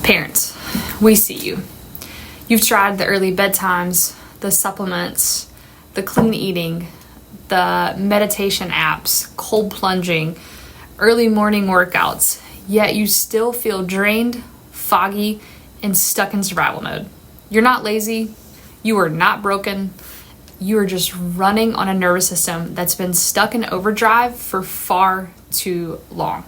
Parents, we see you. You've tried the early bedtimes, the supplements, the clean eating, the meditation apps, cold plunging, early morning workouts, yet you still feel drained, foggy, and stuck in survival mode. You're not lazy, you are not broken, you are just running on a nervous system that's been stuck in overdrive for far too long.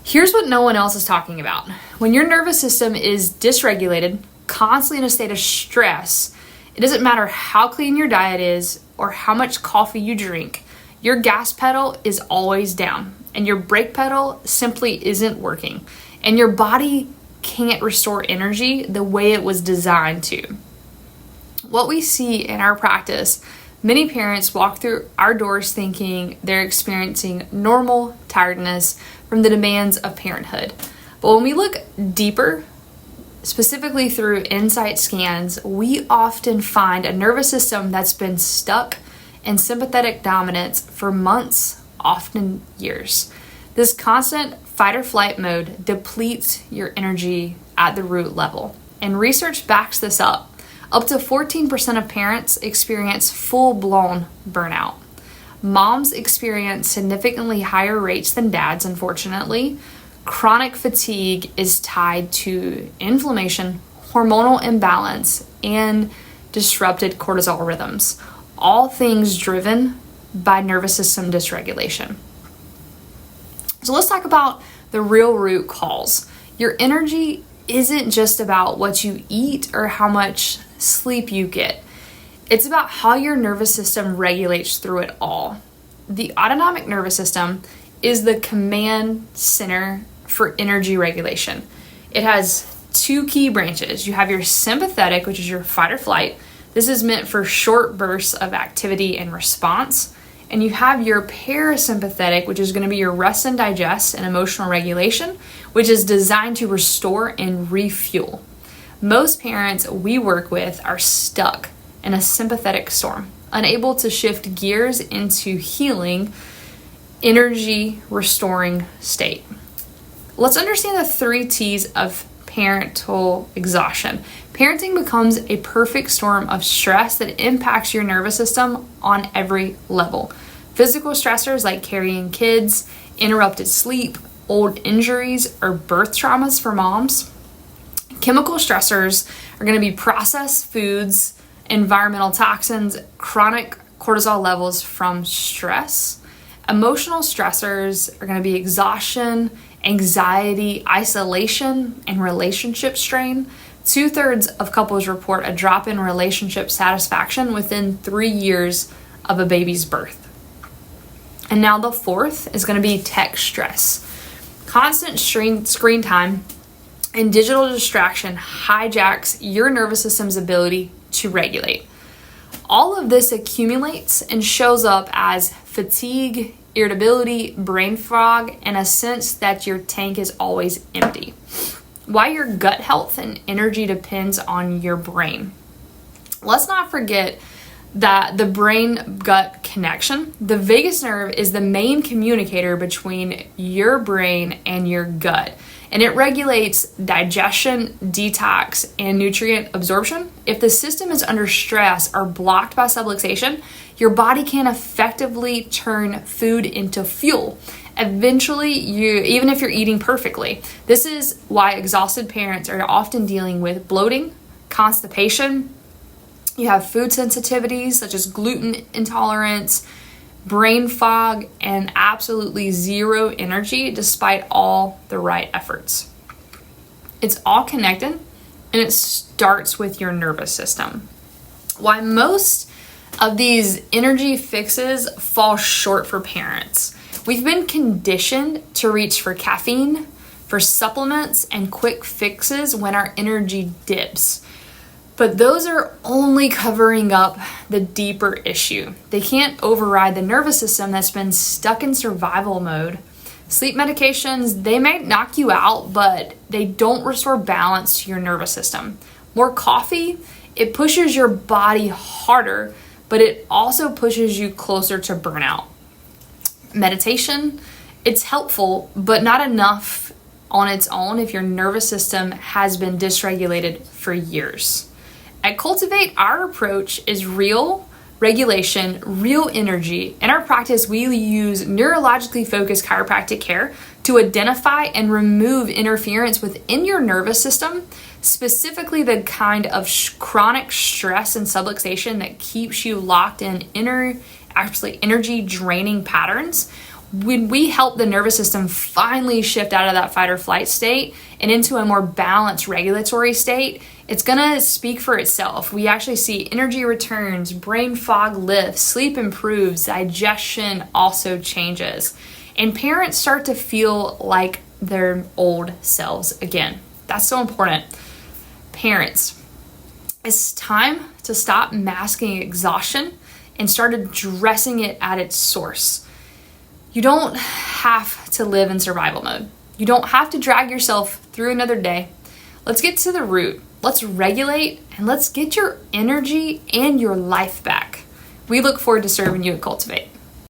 Here's what no one else is talking about. When your nervous system is dysregulated, constantly in a state of stress, it doesn't matter how clean your diet is or how much coffee you drink, your gas pedal is always down and your brake pedal simply isn't working, and your body can't restore energy the way it was designed to. What we see in our practice, many parents walk through our doors thinking they're experiencing normal tiredness from the demands of parenthood. But when we look deeper, specifically through insight scans, we often find a nervous system that's been stuck in sympathetic dominance for months, often years. This constant fight or flight mode depletes your energy at the root level. And research backs this up. Up to 14% of parents experience full-blown burnout. Moms experience significantly higher rates than dads, unfortunately. Chronic fatigue is tied to inflammation, hormonal imbalance, and disrupted cortisol rhythms, all things driven by nervous system dysregulation. So let's talk about the real root cause. Your energy isn't just about what you eat or how much sleep you get. It's about how your nervous system regulates through it all. The autonomic nervous system is the command center for energy regulation. It has two key branches. You have your sympathetic, which is your fight or flight. This is meant for short bursts of activity and response. And you have your parasympathetic, which is going to be your rest and digest and emotional regulation, which is designed to restore and refuel. Most parents we work with are stuck in a sympathetic storm, unable to shift gears into healing, energy restoring state. Let's understand the 3 T's of parental exhaustion. Parenting becomes a perfect storm of stress that impacts your nervous system on every level. Physical stressors like carrying kids, interrupted sleep, old injuries, or birth traumas for moms. Chemical stressors are going to be processed foods, environmental toxins, chronic cortisol levels from stress. Emotional stressors are going to be exhaustion, anxiety, isolation, and relationship strain. 2/3 of couples report a drop in relationship satisfaction within 3 years of a baby's birth. And now the 4th is going to be tech stress. Constant screen time and digital distraction hijacks your nervous system's ability to regulate. All of this accumulates and shows up as fatigue, irritability, brain fog, and a sense that your tank is always empty. Why your gut health and energy depends on your brain. Let's not forget that the brain-gut connection, the vagus nerve is the main communicator between your brain and your gut, and it regulates digestion, detox, and nutrient absorption. If the system is under stress or blocked by subluxation, your body can't effectively turn food into fuel. Eventually, even if you're eating perfectly. This is why exhausted parents are often dealing with bloating, constipation. You have food sensitivities such as gluten intolerance, brain fog, and absolutely zero energy despite all the right efforts. It's all connected, and it starts with your nervous system. Why most of these energy fixes fall short for parents. We've been conditioned to reach for caffeine, for supplements, and quick fixes when our energy dips. But those are only covering up the deeper issue. They can't override the nervous system that's been stuck in survival mode. Sleep medications, they may knock you out, but they don't restore balance to your nervous system. More coffee, it pushes your body harder, but it also pushes you closer to burnout. Meditation, it's helpful, but not enough on its own if your nervous system has been dysregulated for years. At Cultivate, our approach is real regulation, real energy. In our practice, we use neurologically focused chiropractic care to identify and remove interference within your nervous system, specifically the kind of chronic stress and subluxation that keeps you locked in energy draining patterns. When we help the nervous system finally shift out of that fight or flight state and into a more balanced regulatory state, it's gonna speak for itself. We actually see energy returns, brain fog lifts, sleep improves, digestion also changes, and parents start to feel like their old selves again. That's so important. Parents, it's time to stop masking exhaustion and start addressing it at its source. You don't have to live in survival mode. You don't have to drag yourself through another day. Let's get to the root. Let's regulate and let's get your energy and your life back. We look forward to serving you at Cultivate.